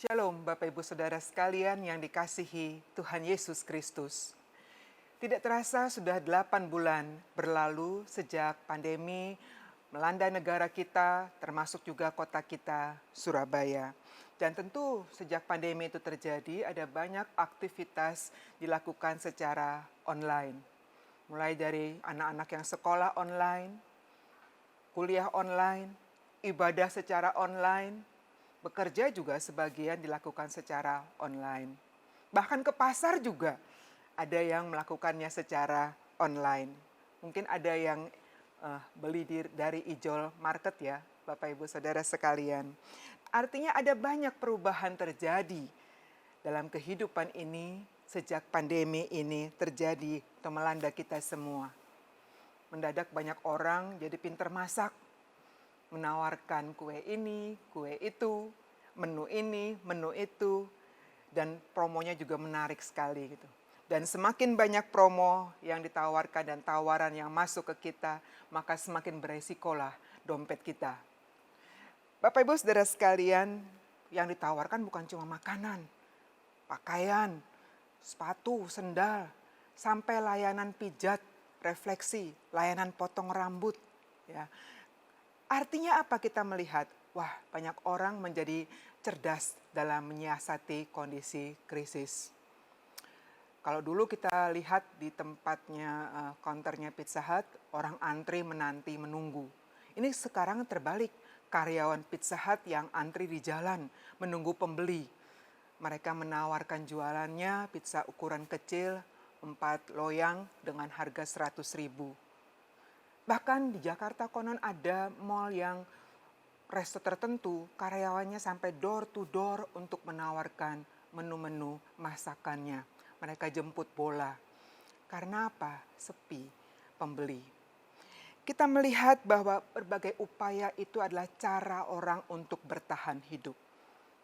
Shalom Bapak Ibu Saudara sekalian yang dikasihi Tuhan Yesus Kristus. Tidak terasa sudah 8 bulan berlalu sejak pandemi melanda negara kita, termasuk juga kota kita, Surabaya. Dan tentu sejak pandemi itu terjadi ada banyak aktivitas dilakukan secara online. Mulai dari anak-anak yang sekolah online, kuliah online, ibadah secara online, bekerja juga sebagian dilakukan secara online. Bahkan ke pasar juga ada yang melakukannya secara online. Mungkin ada yang beli dari ijol market ya, Bapak Ibu Saudara sekalian. Artinya ada banyak perubahan terjadi dalam kehidupan ini sejak pandemi ini terjadi atau melanda kita semua. Mendadak banyak orang jadi pinter masak, menawarkan kue ini, kue itu, menu ini, menu itu, dan promonya juga menarik sekali gitu. Dan semakin banyak promo yang ditawarkan dan tawaran yang masuk ke kita, maka semakin beresikolah dompet kita. Bapak Ibu Saudara sekalian, yang ditawarkan bukan cuma makanan, pakaian, sepatu, sendal, sampai layanan pijat, refleksi, layanan potong rambut, ya. Artinya apa kita melihat? Wah, banyak orang menjadi cerdas dalam menyiasati kondisi krisis. Kalau dulu kita lihat di tempatnya counternya Pizza Hut, orang antri menanti menunggu. Ini sekarang terbalik, karyawan Pizza Hut yang antri di jalan menunggu pembeli. Mereka menawarkan jualannya pizza ukuran kecil, 4 loyang dengan harga 100.000. Bahkan di Jakarta konon ada mall yang resto tertentu karyawannya sampai door to door untuk menawarkan menu-menu masakannya. Mereka jemput bola. Karena apa? Sepi pembeli. Kita melihat bahwa berbagai upaya itu adalah cara orang untuk bertahan hidup.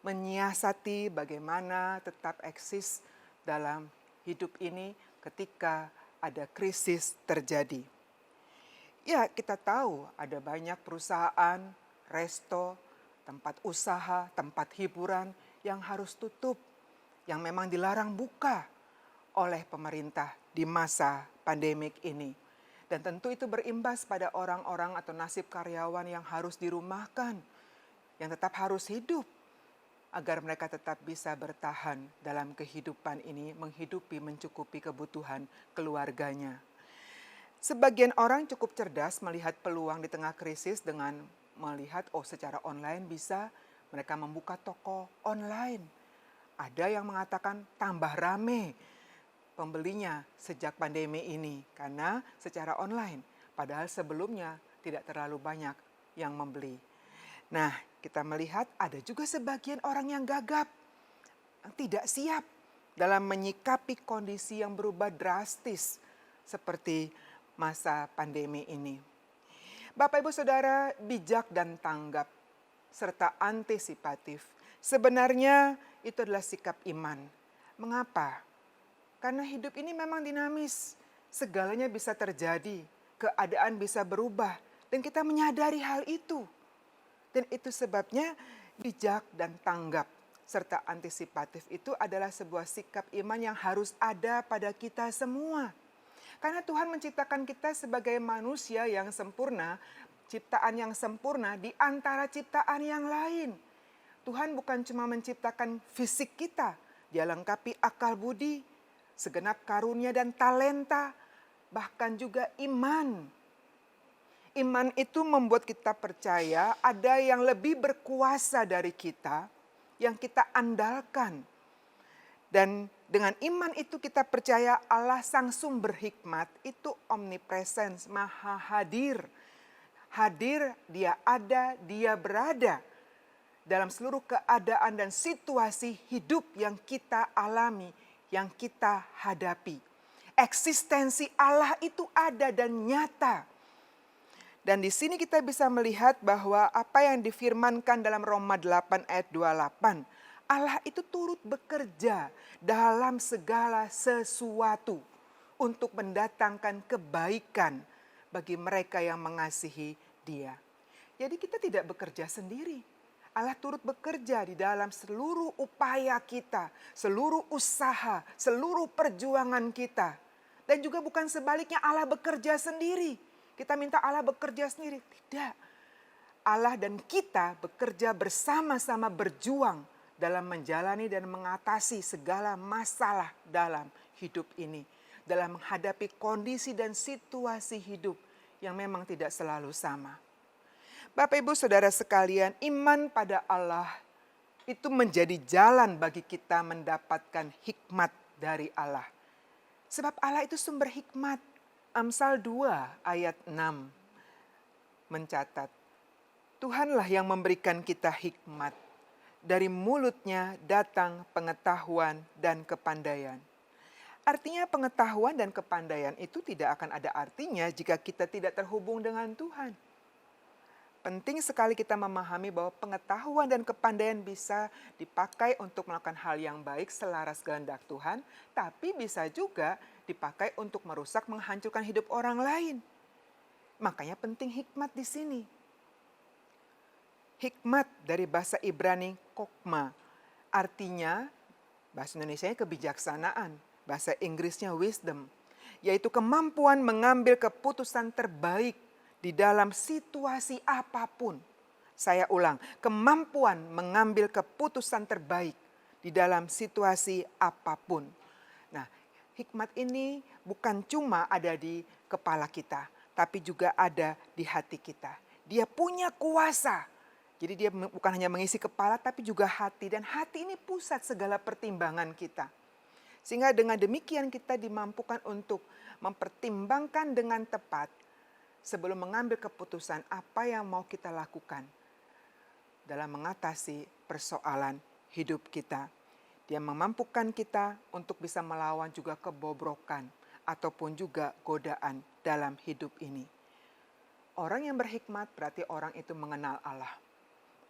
Menyiasati bagaimana tetap eksis dalam hidup ini ketika ada krisis terjadi. Ya, kita tahu ada banyak perusahaan, resto, tempat usaha, tempat hiburan yang harus tutup, yang memang dilarang buka oleh pemerintah di masa pandemik ini. Dan tentu itu berimbas pada orang-orang atau nasib karyawan yang harus dirumahkan, yang tetap harus hidup, agar mereka tetap bisa bertahan dalam kehidupan ini, menghidupi, mencukupi kebutuhan keluarganya. Sebagian orang cukup cerdas melihat peluang di tengah krisis dengan melihat, secara online bisa mereka membuka toko online. Ada yang mengatakan tambah rame pembelinya sejak pandemi ini karena secara online. Padahal sebelumnya tidak terlalu banyak yang membeli. Nah, kita melihat ada juga sebagian orang yang gagap, yang tidak siap dalam menyikapi kondisi yang berubah drastis seperti masa pandemi ini. Bapak Ibu Saudara, bijak dan tanggap serta antisipatif sebenarnya itu adalah sikap iman. Mengapa? Karena hidup ini memang dinamis, segalanya bisa terjadi, keadaan bisa berubah, dan kita menyadari hal itu. Dan itu sebabnya bijak dan tanggap serta antisipatif itu adalah sebuah sikap iman yang harus ada pada kita semua. Karena Tuhan menciptakan kita sebagai manusia yang sempurna, ciptaan yang sempurna di antara ciptaan yang lain. Tuhan bukan cuma menciptakan fisik kita, Dia lengkapi akal budi, segenap karunia dan talenta, bahkan juga iman. Iman itu membuat kita percaya ada yang lebih berkuasa dari kita, yang kita andalkan. Dan dengan iman itu kita percaya Allah sang sumber hikmat itu omnipresence, maha hadir. Hadir, Dia ada, Dia berada dalam seluruh keadaan dan situasi hidup yang kita alami, yang kita hadapi. Eksistensi Allah itu ada dan nyata. Dan di sini kita bisa melihat bahwa apa yang difirmankan dalam Roma 8 ayat 28, Allah itu turut bekerja dalam segala sesuatu untuk mendatangkan kebaikan bagi mereka yang mengasihi Dia. Jadi kita tidak bekerja sendiri. Allah turut bekerja di dalam seluruh upaya kita, seluruh usaha, seluruh perjuangan kita. Dan juga bukan sebaliknya Allah bekerja sendiri. Kita minta Allah bekerja sendiri. Tidak. Allah dan kita bekerja bersama-sama berjuang dalam menjalani dan mengatasi segala masalah dalam hidup ini. Dalam menghadapi kondisi dan situasi hidup yang memang tidak selalu sama. Bapak Ibu Saudara sekalian, iman pada Allah itu menjadi jalan bagi kita mendapatkan hikmat dari Allah. Sebab Allah itu sumber hikmat. Amsal 2 ayat 6 mencatat, Tuhanlah yang memberikan kita hikmat. Dari mulutnya datang pengetahuan dan kepandaian. Artinya pengetahuan dan kepandaian itu tidak akan ada artinya jika kita tidak terhubung dengan Tuhan. Penting sekali kita memahami bahwa pengetahuan dan kepandaian bisa dipakai untuk melakukan hal yang baik selaras kehendak Tuhan, tapi bisa juga dipakai untuk merusak, menghancurkan hidup orang lain. Makanya penting hikmat di sini. Hikmat dari bahasa Ibrani kokma, artinya bahasa Indonesianya kebijaksanaan, bahasa Inggrisnya wisdom, yaitu kemampuan mengambil keputusan terbaik di dalam situasi apapun. Saya ulang, kemampuan mengambil keputusan terbaik di dalam situasi apapun. Nah, hikmat ini bukan cuma ada di kepala kita, tapi juga ada di hati kita. Dia punya kuasa. Jadi dia bukan hanya mengisi kepala, tapi juga hati. Dan hati ini pusat segala pertimbangan kita. Sehingga dengan demikian kita dimampukan untuk mempertimbangkan dengan tepat sebelum mengambil keputusan apa yang mau kita lakukan dalam mengatasi persoalan hidup kita. Dia memampukan kita untuk bisa melawan juga kebobrokan ataupun juga godaan dalam hidup ini. Orang yang berhikmat berarti orang itu mengenal Allah.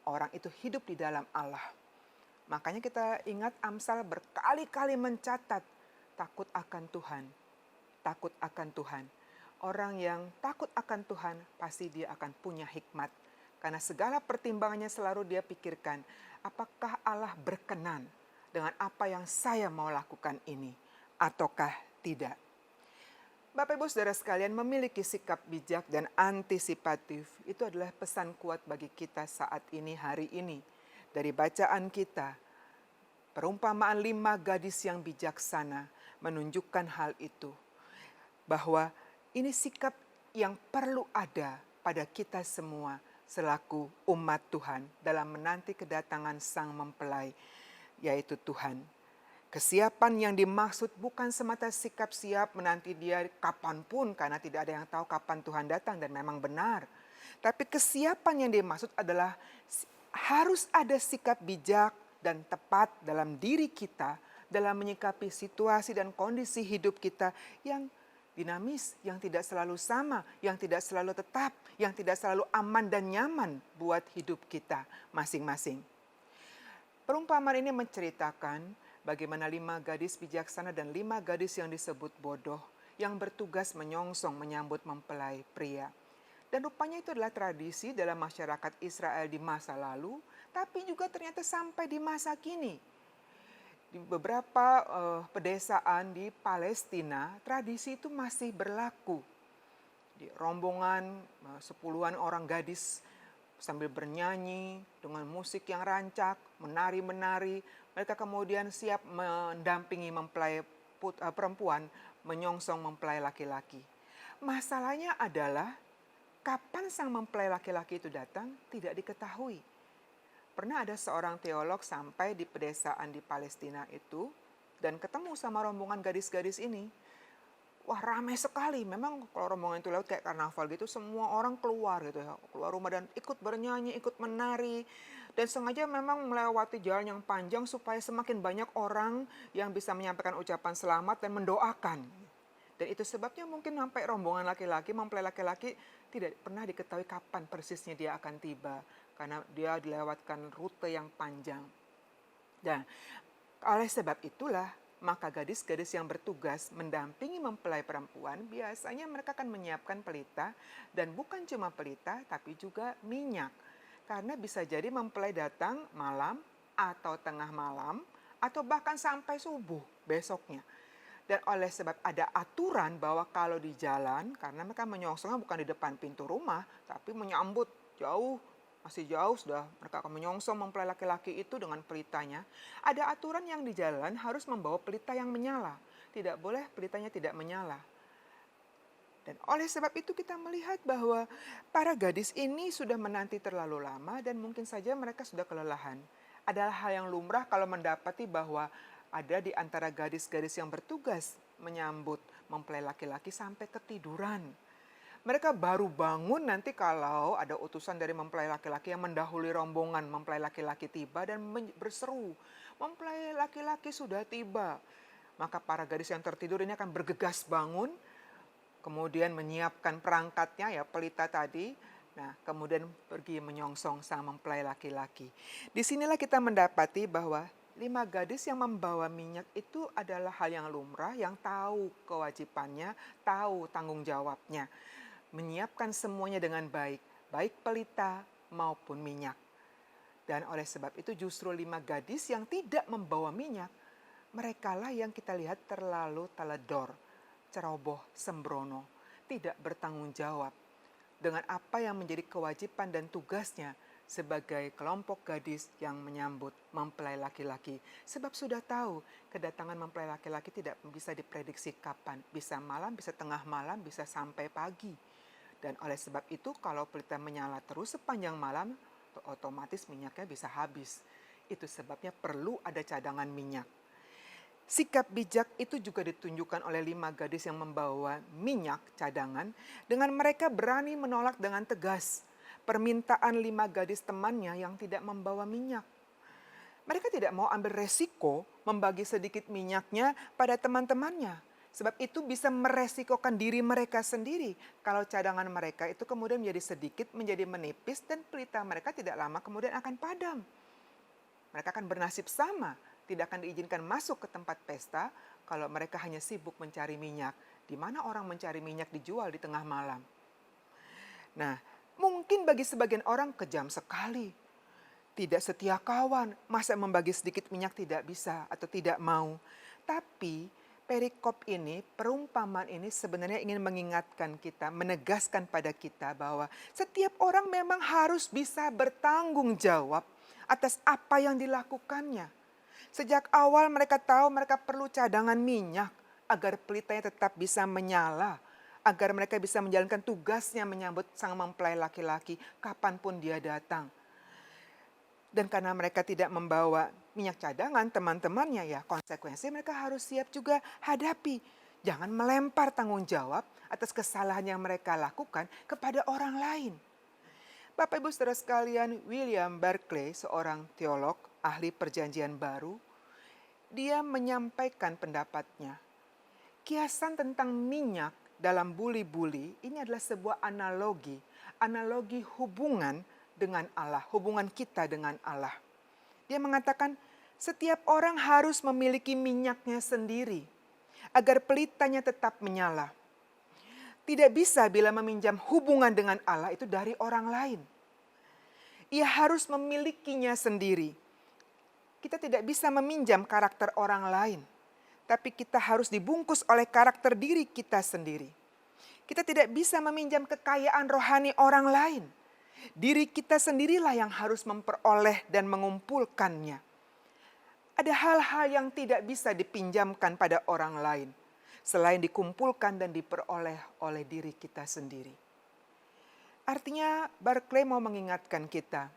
Orang itu hidup di dalam Allah. Makanya kita ingat Amsal berkali-kali mencatat takut akan Tuhan. Takut akan Tuhan. Orang yang takut akan Tuhan pasti dia akan punya hikmat. Karena segala pertimbangannya selalu dia pikirkan, apakah Allah berkenan dengan apa yang saya mau lakukan ini ataukah tidak. Bapak Ibu Saudara sekalian, memiliki sikap bijak dan antisipatif itu adalah pesan kuat bagi kita saat ini, hari ini. Dari bacaan kita, perumpamaan 5 gadis yang bijaksana menunjukkan hal itu. Bahwa ini sikap yang perlu ada pada kita semua selaku umat Tuhan dalam menanti kedatangan Sang Mempelai, yaitu Tuhan. Kesiapan yang dimaksud bukan semata sikap siap menanti dia kapanpun, karena tidak ada yang tahu kapan Tuhan datang dan memang benar. Tapi kesiapan yang dimaksud adalah harus ada sikap bijak dan tepat dalam diri kita dalam menyikapi situasi dan kondisi hidup kita yang dinamis, yang tidak selalu sama, yang tidak selalu tetap, yang tidak selalu aman dan nyaman buat hidup kita masing-masing. Perumpamaan ini menceritakan bagaimana 5 gadis bijaksana dan 5 gadis yang disebut bodoh yang bertugas menyongsong menyambut mempelai pria. Dan rupanya itu adalah tradisi dalam masyarakat Israel di masa lalu, tapi juga ternyata sampai di masa kini. Di beberapa pedesaan di Palestina, tradisi itu masih berlaku. Di rombongan 10-an orang gadis sambil bernyanyi dengan musik yang rancak, menari-menari, mereka kemudian siap mendampingi mempelai perempuan menyongsong mempelai laki-laki. Masalahnya adalah kapan sang mempelai laki-laki itu datang tidak diketahui. Pernah ada seorang teolog sampai di pedesaan di Palestina itu dan ketemu sama rombongan gadis-gadis ini. Wah, ramai sekali. Memang kalau rombongan itu lewat kayak karnaval gitu, semua orang keluar gitu ya. Keluar rumah dan ikut bernyanyi, ikut menari. Dan sengaja memang melewati jalan yang panjang supaya semakin banyak orang yang bisa menyampaikan ucapan selamat dan mendoakan. Dan itu sebabnya mungkin sampai rombongan laki-laki, mempelai laki-laki tidak pernah diketahui kapan persisnya dia akan tiba. Karena dia dilewatkan rute yang panjang. Dan oleh sebab itulah, maka gadis-gadis yang bertugas mendampingi mempelai perempuan biasanya mereka akan menyiapkan pelita dan bukan cuma pelita tapi juga minyak. Karena bisa jadi mempelai datang malam atau tengah malam atau bahkan sampai subuh besoknya. Dan oleh sebab ada aturan bahwa kalau di jalan, karena mereka menyongsongnya bukan di depan pintu rumah, tapi menyambut jauh, masih jauh sudah mereka akan menyongsong mempelai laki-laki itu dengan pelitanya. Ada aturan yang di jalan harus membawa pelita yang menyala. Tidak boleh pelitanya tidak menyala. Dan oleh sebab itu kita melihat bahwa para gadis ini sudah menanti terlalu lama dan mungkin saja mereka sudah kelelahan. Adalah hal yang lumrah kalau mendapati bahwa ada di antara gadis-gadis yang bertugas menyambut mempelai laki-laki sampai ketiduran. Mereka baru bangun nanti kalau ada utusan dari mempelai laki-laki yang mendahului rombongan mempelai laki-laki tiba dan berseru, "Mempelai laki-laki sudah tiba." Maka para gadis yang tertidur ini akan bergegas bangun, kemudian menyiapkan perangkatnya ya pelita tadi. Nah, kemudian pergi menyongsong sang mempelai laki-laki. Disinilah kita mendapati bahwa 5 gadis yang membawa minyak itu adalah hal yang lumrah, yang tahu kewajibannya, tahu tanggung jawabnya. Menyiapkan semuanya dengan baik, baik pelita maupun minyak. Dan oleh sebab itu justru 5 gadis yang tidak membawa minyak, merekalah yang kita lihat terlalu teledor, ceroboh, sembrono, tidak bertanggung jawab dengan apa yang menjadi kewajiban dan tugasnya sebagai kelompok gadis yang menyambut mempelai laki-laki. Sebab sudah tahu kedatangan mempelai laki-laki tidak bisa diprediksi kapan. Bisa malam, bisa tengah malam, bisa sampai pagi. Dan oleh sebab itu kalau pelita menyala terus sepanjang malam, otomatis minyaknya bisa habis. Itu sebabnya perlu ada cadangan minyak. Sikap bijak itu juga ditunjukkan oleh 5 gadis yang membawa minyak cadangan dengan mereka berani menolak dengan tegas permintaan 5 gadis temannya yang tidak membawa minyak. Mereka tidak mau ambil resiko membagi sedikit minyaknya pada teman-temannya. Sebab itu bisa meresikokan diri mereka sendiri kalau cadangan mereka itu kemudian menjadi sedikit, menjadi menipis dan pelita mereka tidak lama kemudian akan padam. Mereka akan bernasib sama, tidak akan diizinkan masuk ke tempat pesta kalau mereka hanya sibuk mencari minyak. Di mana orang mencari minyak dijual di tengah malam. Nah, mungkin bagi sebagian orang kejam sekali. Tidak setia kawan, masa membagi sedikit minyak tidak bisa atau tidak mau. Tapi perikop ini, perumpamaan ini sebenarnya ingin mengingatkan kita, menegaskan pada kita bahwa setiap orang memang harus bisa bertanggung jawab atas apa yang dilakukannya. Sejak awal mereka tahu mereka perlu cadangan minyak agar pelitanya tetap bisa menyala, agar mereka bisa menjalankan tugasnya menyambut sang mempelai laki-laki kapanpun dia datang. Dan karena mereka tidak membawa minyak cadangan teman-temannya ya konsekuensi mereka harus siap juga hadapi. Jangan melempar tanggung jawab atas kesalahan yang mereka lakukan kepada orang lain. Bapak Ibu Saudara sekalian, William Barclay, seorang teolog, ahli perjanjian baru, dia menyampaikan pendapatnya. Kiasan tentang minyak dalam buli-buli ini adalah sebuah analogi hubungan dengan Allah, hubungan kita dengan Allah. Dia mengatakan setiap orang harus memiliki minyaknya sendiri agar pelitanya tetap menyala. Tidak bisa bila meminjam hubungan dengan Allah itu dari orang lain. Ia harus memilikinya sendiri. Kita tidak bisa meminjam karakter orang lain, tapi kita harus dibungkus oleh karakter diri kita sendiri. Kita tidak bisa meminjam kekayaan rohani orang lain. Diri kita sendirilah yang harus memperoleh dan mengumpulkannya. Ada hal-hal yang tidak bisa dipinjamkan pada orang lain, selain dikumpulkan dan diperoleh oleh diri kita sendiri. Artinya Barclay mau mengingatkan kita,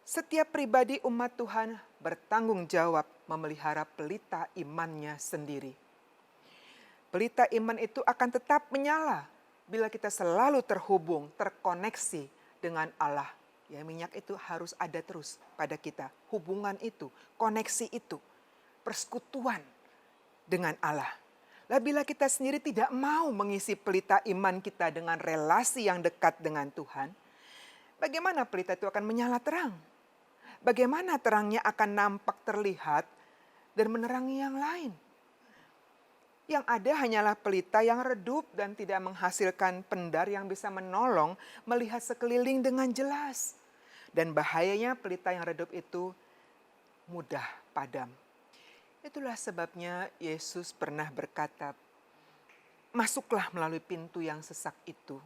setiap pribadi umat Tuhan bertanggung jawab memelihara pelita imannya sendiri. Pelita iman itu akan tetap menyala bila kita selalu terhubung, terkoneksi dengan Allah. Ya, minyak itu harus ada terus pada kita. Hubungan itu, koneksi itu, persekutuan dengan Allah. Lah bila kita sendiri tidak mau mengisi pelita iman kita dengan relasi yang dekat dengan Tuhan, bagaimana pelita itu akan menyala terang? Bagaimana terangnya akan nampak terlihat dan menerangi yang lain? Yang ada hanyalah pelita yang redup dan tidak menghasilkan pendar yang bisa menolong melihat sekeliling dengan jelas. Dan bahayanya pelita yang redup itu mudah padam. Itulah sebabnya Yesus pernah berkata, "Masuklah melalui pintu yang sesak itu,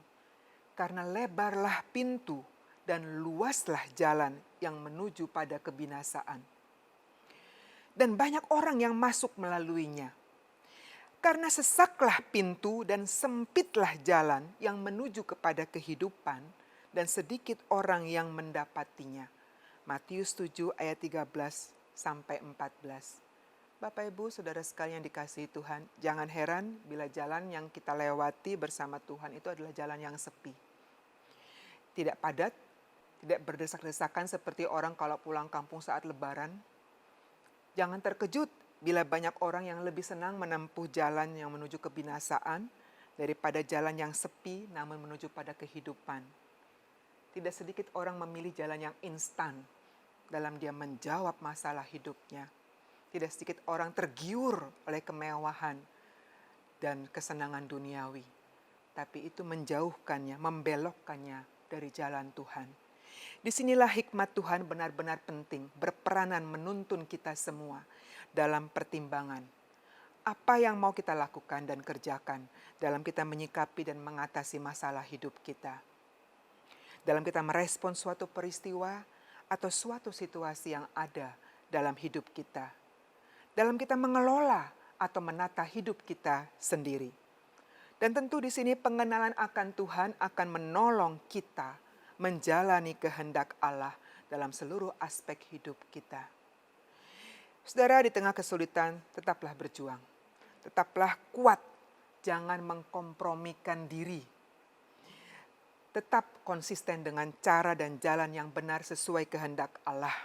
karena lebarlah pintu dan luaslah jalan yang menuju pada kebinasaan. Dan banyak orang yang masuk melaluinya. Karena sesaklah pintu dan sempitlah jalan yang menuju kepada kehidupan, dan sedikit orang yang mendapatinya." Matius 7 ayat 13 sampai 14. Bapak Ibu Saudara sekalian yang dikasihi Tuhan, jangan heran bila jalan yang kita lewati bersama Tuhan itu adalah jalan yang sepi. Tidak padat, tidak berdesak-desakan seperti orang kalau pulang kampung saat lebaran. Jangan terkejut bila banyak orang yang lebih senang menempuh jalan yang menuju kebinasaan daripada jalan yang sepi namun menuju pada kehidupan. Tidak sedikit orang memilih jalan yang instan dalam dia menjawab masalah hidupnya. Tidak sedikit orang tergiur oleh kemewahan dan kesenangan duniawi. Tapi itu menjauhkannya, membelokkannya dari jalan Tuhan. Disinilah hikmat Tuhan benar-benar penting, berperanan menuntun kita semua dalam pertimbangan. Apa yang mau kita lakukan dan kerjakan dalam kita menyikapi dan mengatasi masalah hidup kita. Dalam kita merespon suatu peristiwa atau suatu situasi yang ada dalam hidup kita. Dalam kita mengelola atau menata hidup kita sendiri. Dan tentu di sini pengenalan akan Tuhan akan menolong kita menjalani kehendak Allah dalam seluruh aspek hidup kita. Saudara, di tengah kesulitan tetaplah berjuang. Tetaplah kuat, jangan mengkompromikan diri. Tetap konsisten dengan cara dan jalan yang benar sesuai kehendak Allah.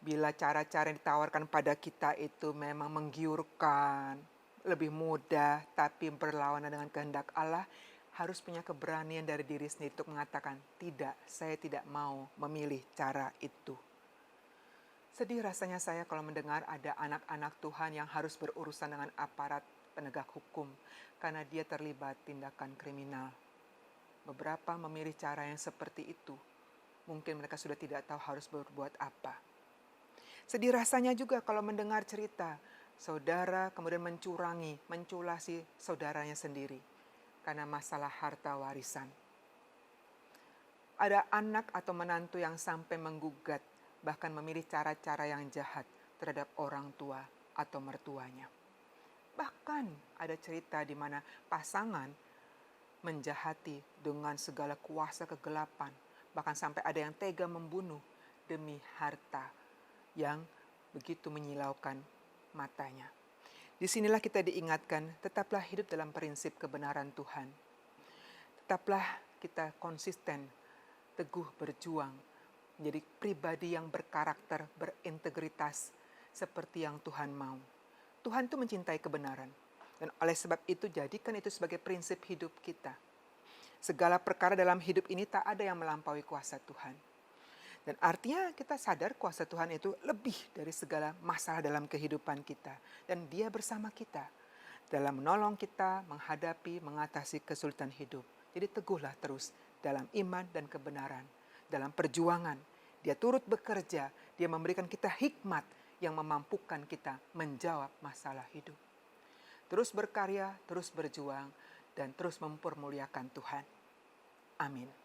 Bila cara-cara yang ditawarkan pada kita itu memang menggiurkan, lebih mudah, tapi berlawanan dengan kehendak Allah, harus punya keberanian dari diri sendiri untuk mengatakan, tidak, saya tidak mau memilih cara itu. Sedih rasanya saya kalau mendengar ada anak-anak Tuhan yang harus berurusan dengan aparat penegak hukum karena dia terlibat tindakan kriminal. Beberapa memilih cara yang seperti itu. Mungkin mereka sudah tidak tahu harus berbuat apa. Sedih rasanya juga kalau mendengar cerita saudara kemudian menculasi saudaranya sendiri karena masalah harta warisan. Ada anak atau menantu yang sampai menggugat, bahkan memilih cara-cara yang jahat terhadap orang tua atau mertuanya. Bahkan ada cerita di mana pasangan menjahati dengan segala kuasa kegelapan, bahkan sampai ada yang tega membunuh demi harta yang begitu menyilaukan matanya. Disinilah kita diingatkan, tetaplah hidup dalam prinsip kebenaran Tuhan. Tetaplah kita konsisten, teguh berjuang, menjadi pribadi yang berkarakter, berintegritas, seperti yang Tuhan mau. Tuhan itu mencintai kebenaran, dan oleh sebab itu jadikan itu sebagai prinsip hidup kita. Segala perkara dalam hidup ini tak ada yang melampaui kuasa Tuhan. Dan artinya kita sadar kuasa Tuhan itu lebih dari segala masalah dalam kehidupan kita. Dan Dia bersama kita dalam menolong kita menghadapi, mengatasi kesulitan hidup. Jadi teguhlah terus dalam iman dan kebenaran. Dalam perjuangan, Dia turut bekerja. Dia memberikan kita hikmat yang memampukan kita menjawab masalah hidup. Terus berkarya, terus berjuang, dan terus mempermuliakan Tuhan. Amin.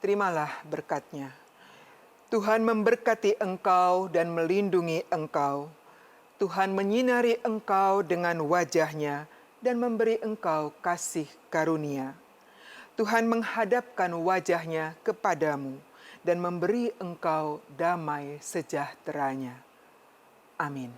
terimalah berkat-Nya. Tuhan memberkati engkau dan melindungi engkau. Tuhan menyinari engkau dengan wajah-Nya dan memberi engkau kasih karunia. Tuhan menghadapkan wajah-Nya kepadamu dan memberi engkau damai sejahtera-Nya. Amin.